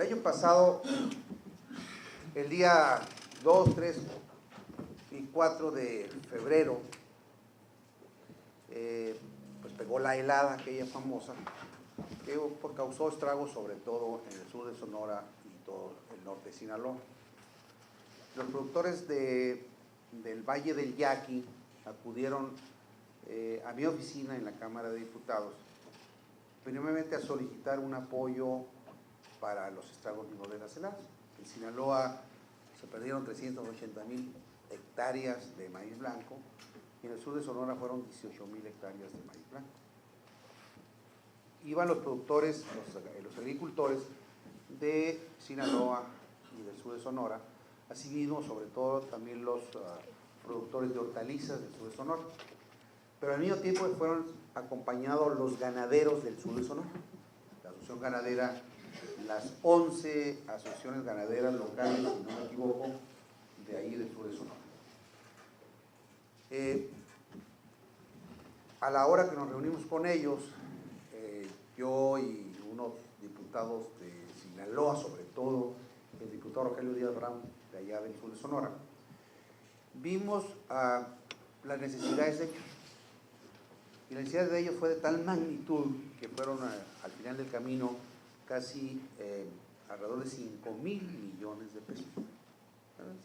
año pasado, el día 2, 3 y 4 de febrero, pues pegó la helada, aquella famosa, que causó estragos sobre todo en el sur de Sonora y todo el norte de Sinaloa. Los productores del Valle del Yaqui acudieron a mi oficina en la Cámara de Diputados, primeramente a solicitar un apoyo para los estragos de las heladas. En Sinaloa se perdieron 380,000 hectáreas de maíz blanco y en el sur de Sonora fueron 18,000 hectáreas de maíz blanco. Iban los productores, los agricultores de Sinaloa y del sur de Sonora, asimismo sobre todo también los productores de hortalizas del sur de Sonora, pero al mismo tiempo fueron acompañados los ganaderos del sur de Sonora, la asociación ganadera, las 11 asociaciones ganaderas locales, si no me equivoco, de ahí del sur de Sonora. A la hora que nos reunimos con ellos, yo y unos diputados de Sinaloa, sobre todo el diputado Rogelio Díaz Brown, de allá del sur de Sonora, vimos las necesidades de ellos. Y la necesidad de ellos fue de tal magnitud que fueron al final del camino casi alrededor de 5,000 millones de pesos.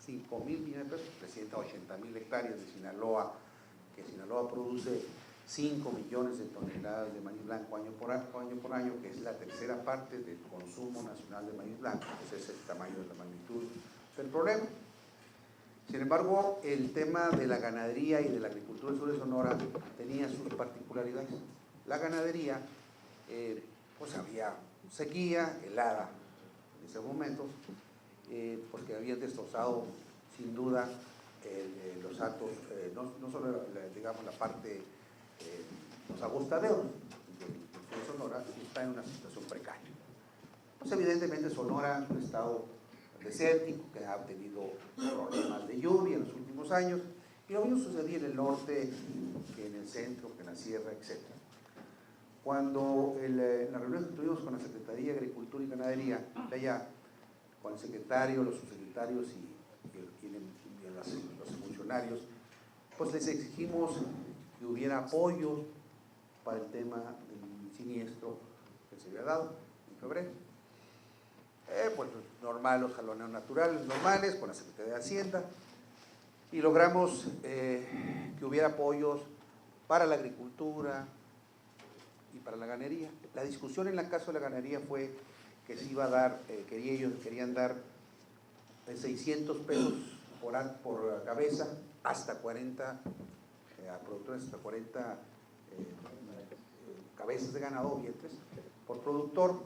5,000 millones de pesos, 380,000 hectáreas de Sinaloa, que Sinaloa produce 5 millones de toneladas de maíz blanco año por año, que es la tercera parte del consumo nacional de maíz blanco. Ese es el tamaño de la magnitud del problema. Sin embargo, el tema de la ganadería y de la agricultura del sur de Sonora tenía sus particularidades. La ganadería, pues había sequía, helada en ese momento, porque habían destrozado sin duda los hatos, no solo digamos la parte, los agostaderos de Sonora, está en una situación precaria. Pues evidentemente Sonora es un estado desértico que ha tenido problemas de lluvia en los últimos años, y lo mismo sucedía en el norte, que en el centro, que en la sierra, etc. Cuando en la reunión que tuvimos con la Secretaría de Agricultura y Ganadería de allá, con el secretario, los subsecretarios y los funcionarios, pues les exigimos que hubiera apoyo para el tema del siniestro que se había dado en febrero. Pues normal, los jaloneos naturales normales con la Secretaría de Hacienda, y logramos que hubiera apoyos para la agricultura y para la ganadería. La discusión en el caso de la ganadería fue que se iba a dar, ellos querían dar 600 pesos por cabeza, hasta 40 a productores, hasta 40 cabezas de ganado o vientres por productor,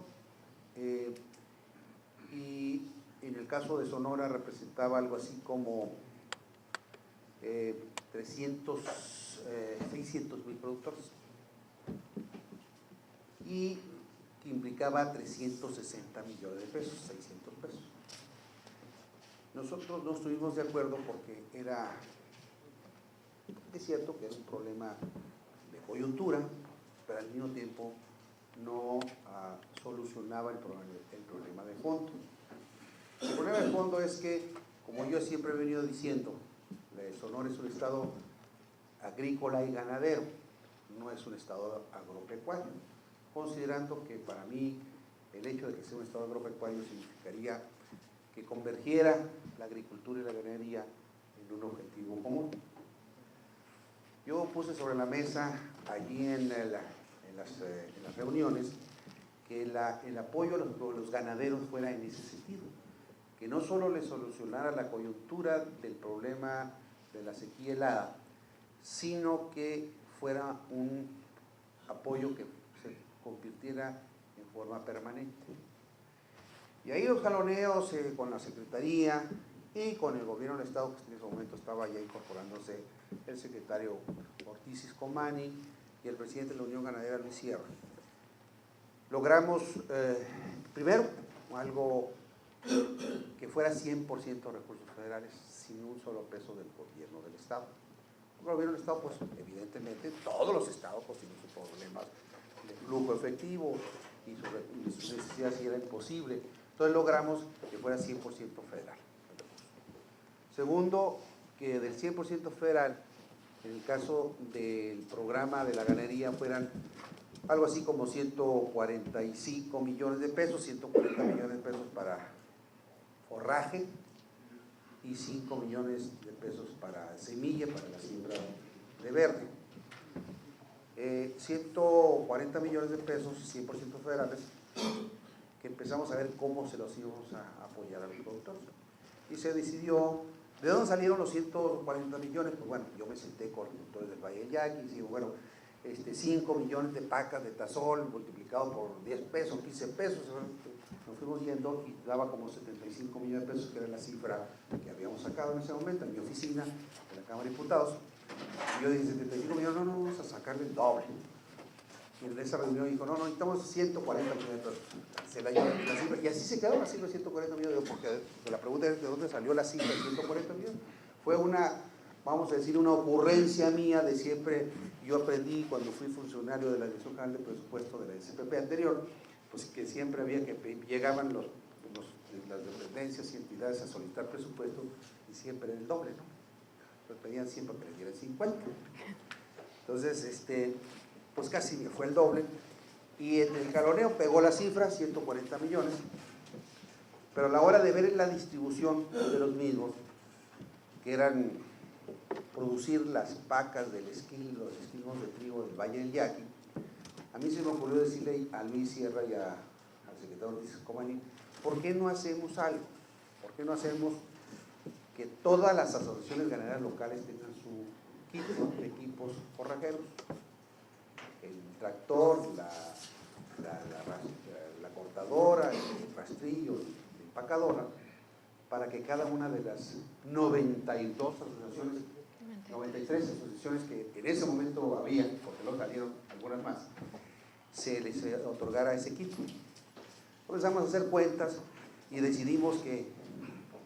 y en el caso de Sonora representaba algo así como 600,000 productores, y que implicaba 360 millones de pesos, 600 pesos. Nosotros no estuvimos de acuerdo porque es cierto que era un problema de coyuntura, pero al mismo tiempo no solucionaba el problema de fondo. El problema de fondo es que, como yo siempre he venido diciendo, Sonora es un estado agrícola y ganadero, no es un estado agropecuario, considerando que para mí el hecho de que sea un estado agropecuario significaría que convergiera la agricultura y la ganadería en un objetivo común. Yo puse sobre la mesa allí en las reuniones que el apoyo a los ganaderos fuera en ese sentido, que no solo le solucionara la coyuntura del problema de la sequía helada, sino que fuera un apoyo que se convirtiera en forma permanente. Y ahí los jaloneos con la Secretaría y con el gobierno del Estado, que en ese momento estaba ya incorporándose el secretario Ortiz Iscomani y el presidente de la Unión Ganadera, Luis Sierra. Logramos, primero, algo que fuera 100% recursos federales, sin un solo peso del gobierno del Estado. El gobierno del Estado, pues evidentemente, todos los estados pues, tienen sus problemas de flujo efectivo y sus necesidades, y era imposible Entonces logramos que fuera 100% federal. Segundo, que del 100% federal, en el caso del programa de la ganadería fueran algo así como 145 millones de pesos, 140 millones de pesos para forraje y 5 millones de pesos para semilla, para la siembra de verde. 140 millones de pesos, 100% federales, que empezamos a ver cómo se los íbamos a apoyar a los productores. Y se decidió, ¿de dónde salieron los 140 millones? Pues bueno, yo me senté con productores del Valle del Yaqui y digo, bueno, 5 millones de pacas de tazol multiplicado por 10 pesos, 15 pesos, nos fuimos yendo y daba como 75 millones de pesos, que era la cifra que habíamos sacado en ese momento en mi oficina de la Cámara de Diputados. Y yo dije, 75 millones, no, vamos a sacarle el doble. Y en esa reunión dijo, no, necesitamos 140 millones de pesos. Se la llevó la cifra, y así se quedó la cifra de 140 millones, porque la pregunta es de dónde salió la cifra de 140 millones. Fue una, vamos a decir, una ocurrencia mía de siempre. Yo aprendí cuando fui funcionario de la Dirección General de Presupuesto de la SPP anterior, pues que siempre había que llegaban las dependencias y entidades a solicitar presupuesto y siempre era el doble, ¿no? Pues pedían siempre que les dieran 50. Entonces, pues casi me fue el doble. Y en el jaloneo pegó la cifra, 140 millones. Pero a la hora de ver la distribución de los mismos, que eran producir las pacas del esquil, los esquilmos de trigo del Valle del Yaqui, a mí se me ocurrió decirle a Luis Sierra y al secretario Ortiz Comani, ¿por qué no hacemos algo? ¿Por qué no hacemos que todas las asociaciones ganaderas locales tengan su kit de equipos forrajeros? El tractor, la cortadora, el rastrillo, la empacadora, para que cada una de las 92 asociaciones, 93 asociaciones que en ese momento había, porque luego salieron algunas más, se les otorgara ese kit. Comenzamos a hacer cuentas y decidimos que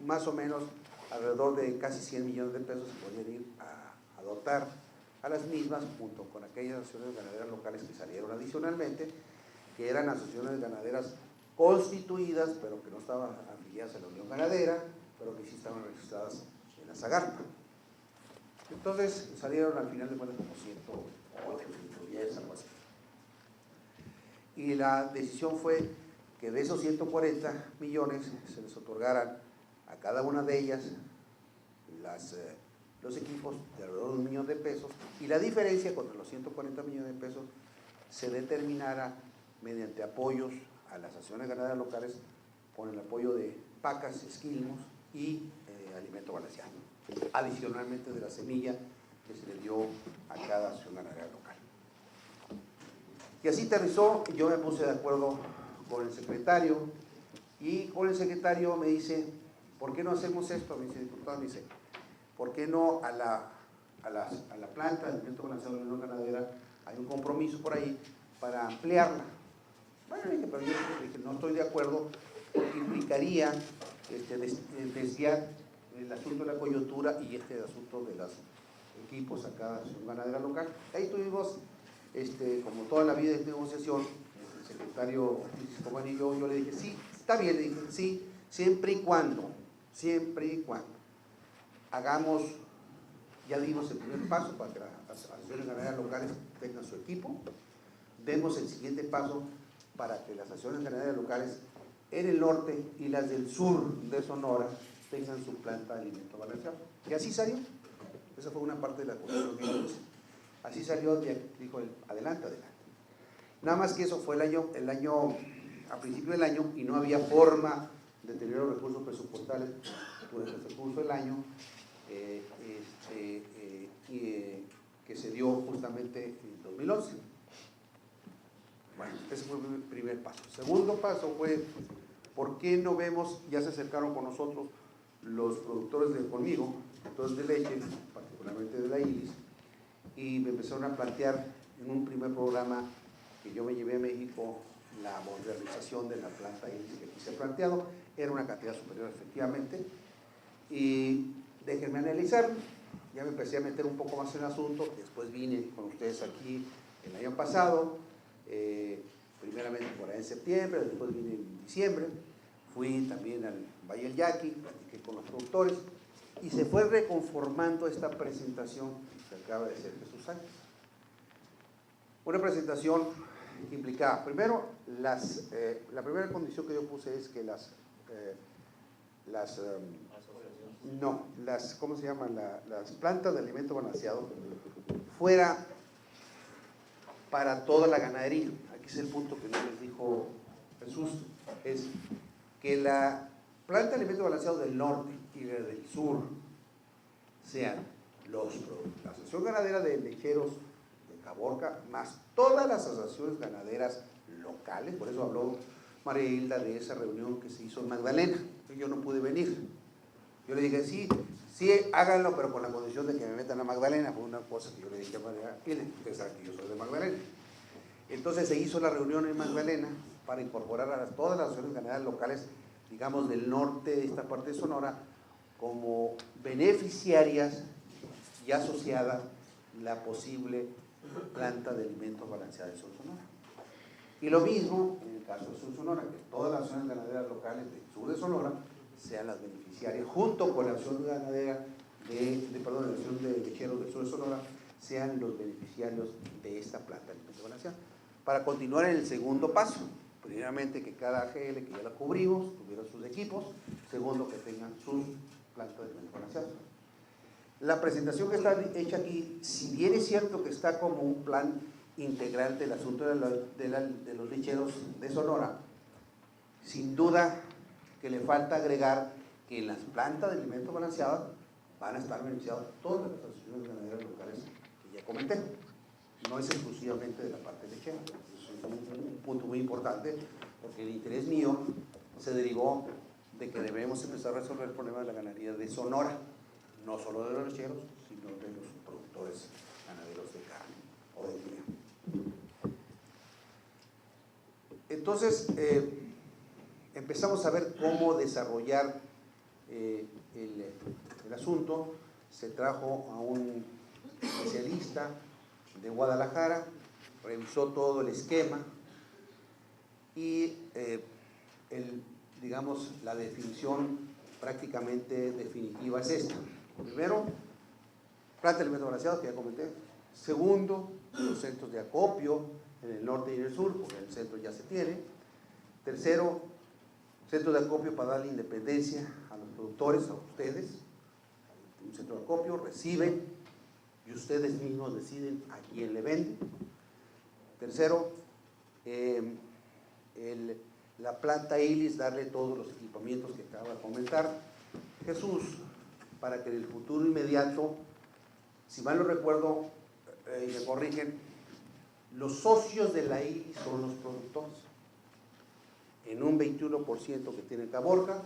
más o menos alrededor de casi 100 millones de pesos se podían ir a dotar a las mismas, junto con aquellas asociaciones ganaderas locales que salieron adicionalmente, que eran asociaciones ganaderas constituidas, pero que no estaban afiliadas a la Unión Ganadera, pero que sí estaban registradas en la Zagarpa. Entonces salieron al final de cuentas como 108, 110, algo así. Y la decisión fue que de esos 140 millones se les otorgaran a cada una de ellas los equipos de alrededor de 1 millón de pesos, y la diferencia contra los 140 millones de pesos se determinara mediante apoyos a las asociaciones ganaderas locales con el apoyo de pacas, esquilmos y alimento balanceado, adicionalmente de la semilla que se le dio a cada asociación ganadera local. Y así aterrizó. Yo me puse de acuerdo con el secretario, y con el secretario me dice, ¿por qué no hacemos esto? Me dice, diputado, me dice, ¿por qué no a la planta de alimento balanceado de la Unión Ganadera hay un compromiso por ahí para ampliarla? Bueno, dije, pero yo dije, no estoy de acuerdo, porque implicaría desviar el asunto de la coyuntura y asunto de los equipos a cada asociación ganadera local. Ahí tuvimos, como toda la vida de negociación, el secretario Comani y yo le dije, sí, está bien, le dije, sí, siempre y cuando hagamos, ya dimos el primer paso para que las asociaciones ganaderas locales tengan su equipo, demos el siguiente paso para que las asociaciones ganaderas locales en el norte y las del sur de Sonora tengan su planta de alimento balanceado. Y así salió. Esa fue una parte de la cuestión que yo hice. Así salió, dijo él, adelante. Nada más que eso fue el año, a principio del año, y no había forma de tener los recursos presupuestales durante el curso del año, que se dio justamente en 2011. Bueno, ese fue el primer paso. Segundo paso fue, ¿por qué no vemos? Ya se acercaron con nosotros los productores conmigo, productores de leche, particularmente de la ILIS, y me empezaron a plantear en un primer programa que yo me llevé a México la modernización de la planta ILIS que aquí se ha planteado. Era una cantidad superior efectivamente, y déjenme analizar. Ya me empecé a meter un poco más en el asunto. Después vine con ustedes aquí el año pasado, primeramente por ahí en septiembre, después vine en diciembre. Fui también al Valle del Yaqui, platiqué con los productores y se fue reconformando esta presentación que acaba de hacer Jesús Sánchez. Una presentación que implicaba, primero, la primera condición que yo puse es que ¿cómo se llaman? Las plantas de alimento balanceado fuera para toda la ganadería. Aquí es el punto que no les dijo Jesús, es que la planta de alimento balanceado del norte y del sur sean la Asociación Ganadera de Lecheros de Caborca, más todas las asociaciones ganaderas locales. Por eso habló María Hilda de esa reunión que se hizo en Magdalena. Yo no pude venir. Yo le dije, sí, háganlo, pero con la condición de que me metan a Magdalena. Fue una cosa que yo le dije a María Hilda, ustedes saben que yo soy de Magdalena. Entonces se hizo la reunión en Magdalena para incorporar a todas las asociaciones ganaderas locales, digamos, del norte de esta parte de Sonora, como beneficiarias y asociada la posible planta de alimentos balanceada de Sur Sonora. Y lo mismo en el caso de Sur Sonora, que todas las asociaciones ganaderas locales del sur de Sonora sean las beneficiarias, junto con la asociación ganadera la asociación de lecheros del sur de Sonora, sean los beneficiarios de esta planta de alimentos balanceada. Para continuar en el segundo paso, primeramente que cada AGL, que ya la cubrimos, tuviera sus equipos; segundo, que tengan sus plantas de alimentos balanceados. La presentación que está hecha aquí, si bien es cierto que está como un plan integral del asunto de los lecheros de Sonora, sin duda que le falta agregar que en las plantas de alimentos balanceados van a estar beneficiadas todas las asociaciones ganaderas locales que ya comenté. No es exclusivamente de la parte lechera. Es un punto muy importante, porque el interés mío se derivó de que debemos empezar a resolver el problema de la ganadería de Sonora, no solo de los lecheros, sino de los productores ganaderos de carne o de cría. Entonces, empezamos a ver cómo desarrollar el asunto. Se trajo a un especialista de Guadalajara, revisó todo el esquema y digamos, la definición prácticamente definitiva es esta. Primero, planta de alimentos balanceados, que ya comenté. Segundo, los centros de acopio en el norte y en el sur, porque en el centro ya se tiene. Tercero, centros de acopio para darle independencia a los productores, a ustedes. Un centro de acopio, reciben y ustedes mismos deciden a quién le venden. Tercero, la planta ILIS, darle todos los equipamientos que acaba de comentar Jesús, para que en el futuro inmediato, si mal no recuerdo, y me corrigen, los socios de la ILIS son los productores, en un 21% que tiene Caborca,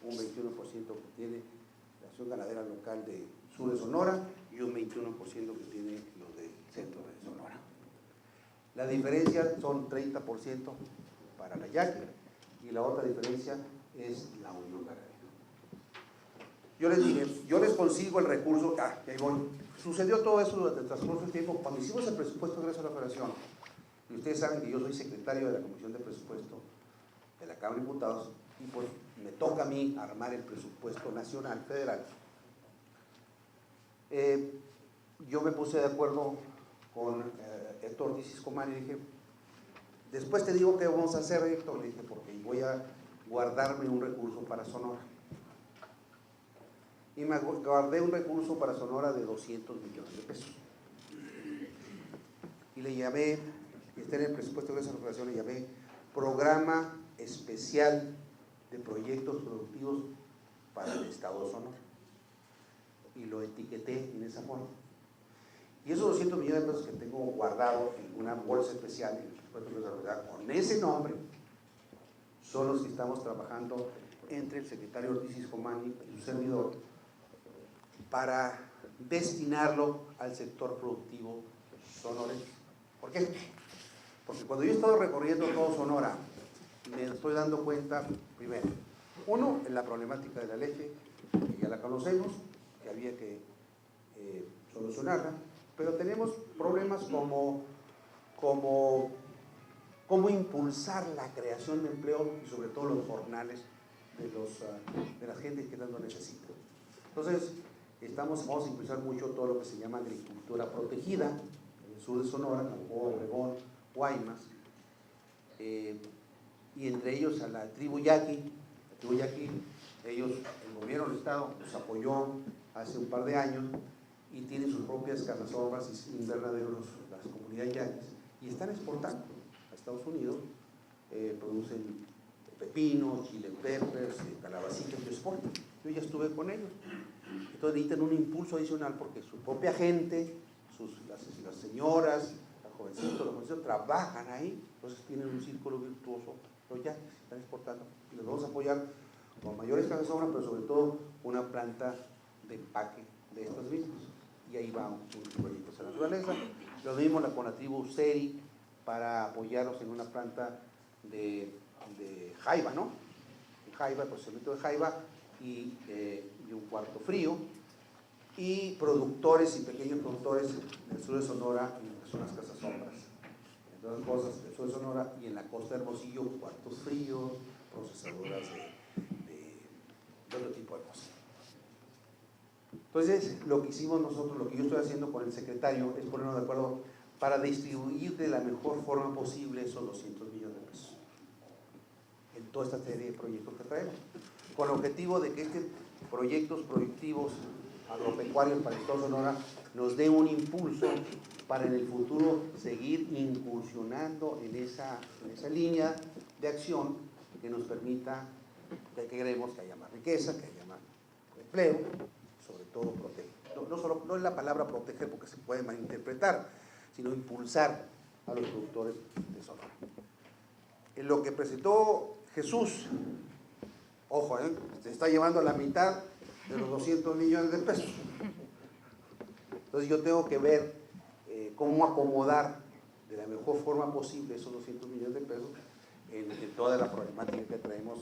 un 21% que tiene la Asociación Ganadera Local de Sur de Sonora y un 21% que tiene los del centro de Sonora. La diferencia son 30% para la Yaqui y la otra diferencia es la Unión Ganadera. Yo les dije, yo les consigo el recurso, ahí voy. Sucedió todo eso durante el transcurso del tiempo. Cuando hicimos el presupuesto de ingreso a la Federación, y ustedes saben que yo soy secretario de la Comisión de Presupuesto de la Cámara de Diputados, y pues me toca a mí armar el presupuesto nacional, federal. Yo me puse de acuerdo con Héctor Ortiz Iscomán y dije, después te digo qué vamos a hacer, Héctor, le dije, porque voy a guardarme un recurso para Sonora. Y me guardé un recurso para Sonora de 200 millones de pesos. Y le llamé, y está en el presupuesto de esa operación, le llamé Programa Especial de Proyectos Productivos para el Estado de Sonora. Y lo etiqueté en esa forma. Y esos 200 millones de pesos que tengo guardado en una bolsa especial, en el presupuesto de desarrollo, con ese nombre, son los que estamos trabajando entre el secretario Ortiz Iscomán y su servidor para destinarlo al sector productivo sonorense. ¿Por qué? Porque cuando yo he estado recorriendo todo Sonora, me estoy dando cuenta, primero, uno, en la problemática de la leche, que ya la conocemos, que había que solucionarla, pero tenemos problemas como impulsar la creación de empleo y sobre todo los jornales de la gente que tanto necesita. Entonces, vamos a impulsar mucho todo lo que se llama agricultura protegida, en el sur de Sonora, Navojoa, Obregón, Guaymas, y entre ellos a la tribu Yaqui. La tribu Yaqui, el gobierno del estado los apoyó hace un par de años y tienen sus propias casas sombras y invernaderos, las comunidades yaquis, y están exportando a Estados Unidos, producen pepinos, chile peppers, calabacitas y exportan. Yo ya estuve con ellos. Entonces necesitan un impulso adicional porque su propia gente, las señoras, los jovencitos trabajan ahí, entonces tienen un círculo virtuoso. Los yaquis están exportando y los vamos a apoyar con mayores casas sombras, pero sobre todo una planta de empaque de estos mismos. Y ahí va un proyecto de la naturaleza. Lo mismo la Conatribu Seri para apoyarlos en una planta de jaiba, ¿no? Jaiba, procesamiento de jaiba y un cuarto frío. Y productores y pequeños productores del sur de Sonora, en lo que son las casas sombras. En todas las cosas del sur de Sonora y en la costa de Hermosillo, cuartos fríos, procesadoras de otro tipo de cosas. Entonces, lo que hicimos nosotros, lo que yo estoy haciendo con el secretario es ponernos de acuerdo para distribuir de la mejor forma posible esos 200 millones de pesos en toda esta serie de proyectos que traemos, con el objetivo de que estos proyectos productivos agropecuarios para el estado de Sonora nos dé un impulso para en el futuro seguir incursionando en esa línea de acción que nos permita, que queremos que haya más riqueza, que haya más empleo, sobre todo proteger. No es la palabra proteger porque se puede malinterpretar, sino impulsar a los productores de Sonora. En lo que presentó Jesús, ojo, se está llevando a la mitad de los 200 millones de pesos. Entonces yo tengo que ver cómo acomodar de la mejor forma posible esos 200 millones de pesos en toda la problemática que traemos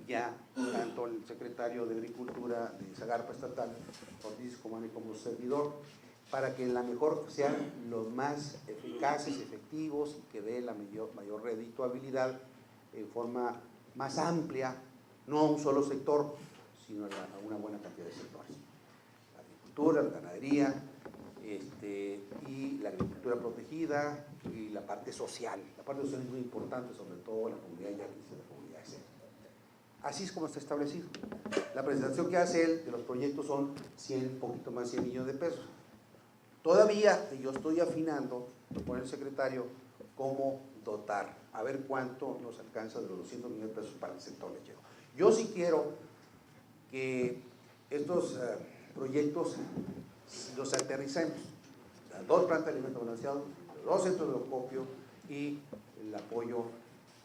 ya, tanto el secretario de Agricultura de Zagarpa Estatal, Ortiz Comani, como servidor, para que la mejor sean los más eficaces, efectivos y que dé la mayor redituabilidad en forma más amplia, no a un solo sector, sino a una buena cantidad de sectores. La agricultura, la ganadería, y la agricultura protegida y la parte social. La parte social es muy importante, sobre todo la comunidad yaquis y la comunidad seri. Así es como está establecido. La presentación que hace él de los proyectos son un poquito más de 100 millones de pesos. Todavía yo estoy afinando con el secretario cómo dotar, a ver cuánto nos alcanza de los 200 millones de pesos para el sector lechero. Yo sí quiero que estos proyectos los aterricemos. Las 2 plantas de alimentos balanceados, los 2 centros de acopio y el apoyo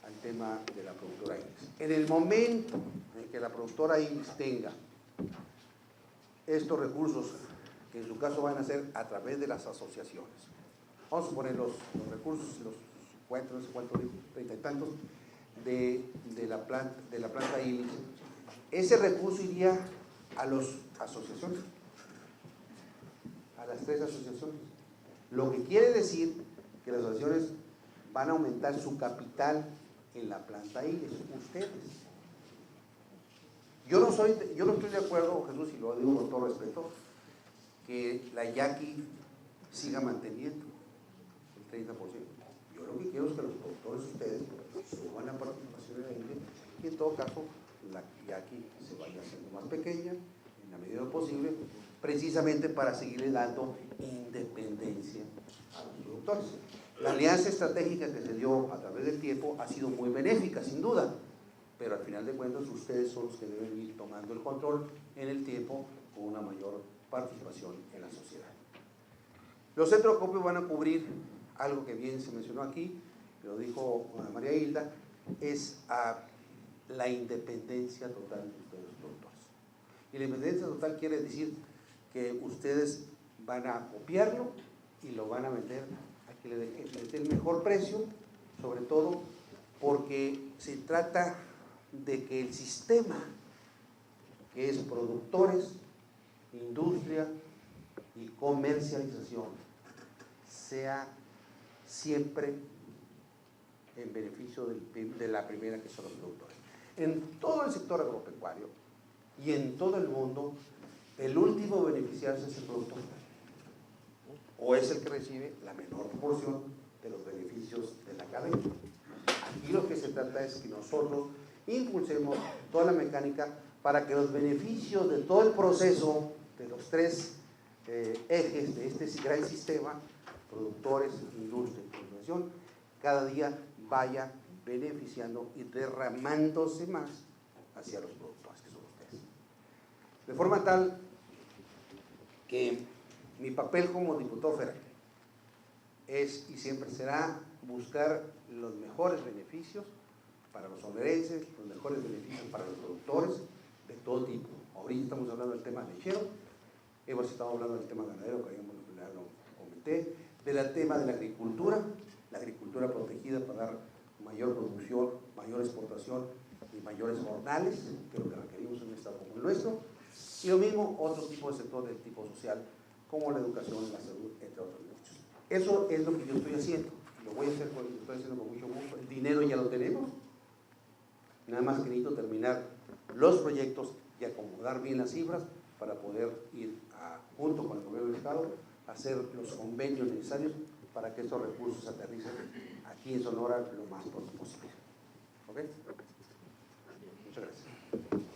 al tema de la productora INES. En el momento en que la productora INES tenga estos recursos, que en su caso van a ser a través de las asociaciones, vamos a suponer los recursos, los 50, no sé cuántos, 30 y tantos, de la planta INES, ese recurso iría a las asociaciones, a las 3 asociaciones. Lo que quiere decir que las asociaciones van a aumentar su capital en la planta INES, ustedes. Yo no estoy de acuerdo, Jesús, y lo digo con todo respeto, que la Yaqui siga manteniendo el 30%. Yo lo que quiero es que los productores ustedes suban la participación en la INES y en todo caso la Yaqui se vaya haciendo más pequeña en la medida de lo posible, precisamente para seguirle dando independencia a los productores. La alianza estratégica que se dio a través del tiempo ha sido muy benéfica, sin duda, pero al final de cuentas ustedes son los que deben ir tomando el control en el tiempo con una mayor participación en la sociedad. Los centros de acopio van a cubrir algo que bien se mencionó aquí, lo dijo María Hilda, es la independencia total de ustedes los productores. Y la independencia total quiere decir que ustedes van a copiarlo y lo van a vender a que le dé el mejor precio, sobre todo porque se trata de que el sistema, que es productores, industria y comercialización, sea siempre en beneficio de la primera, que son los productores. En todo el sector agropecuario y en todo el mundo, el último beneficiarse es el productor, o es el que recibe la menor porción de los beneficios de la cadena. Aquí lo que se trata es que nosotros impulsemos toda la mecánica para que los beneficios de todo el proceso de los tres ejes de este gran sistema, productores, industria y consumación, cada día vaya beneficiando y derramándose más hacia los productores, que son ustedes. De forma tal que mi papel como diputado federal es y siempre será buscar los mejores beneficios para los sonorenses, los mejores beneficios para los productores de todo tipo. Ahorita estamos hablando del tema lechero, hemos estado hablando del tema ganadero, que ya lo comenté, del tema de la agricultura protegida para dar mayor producción, mayor exportación y mayores jornales, que es lo que requerimos en un estado como el nuestro, y lo mismo otro tipo de sector del tipo social, como la educación, la salud, entre otros muchos. Eso es lo que yo estoy haciendo, lo voy a hacer, lo estoy haciendo con mucho gusto. El dinero ya lo tenemos, nada más que necesito terminar los proyectos y acomodar bien las cifras para poder ir junto con el gobierno del estado a hacer los convenios necesarios para que estos recursos aterricen aquí en Sonora lo más pronto posible. ¿Ok? Muchas gracias.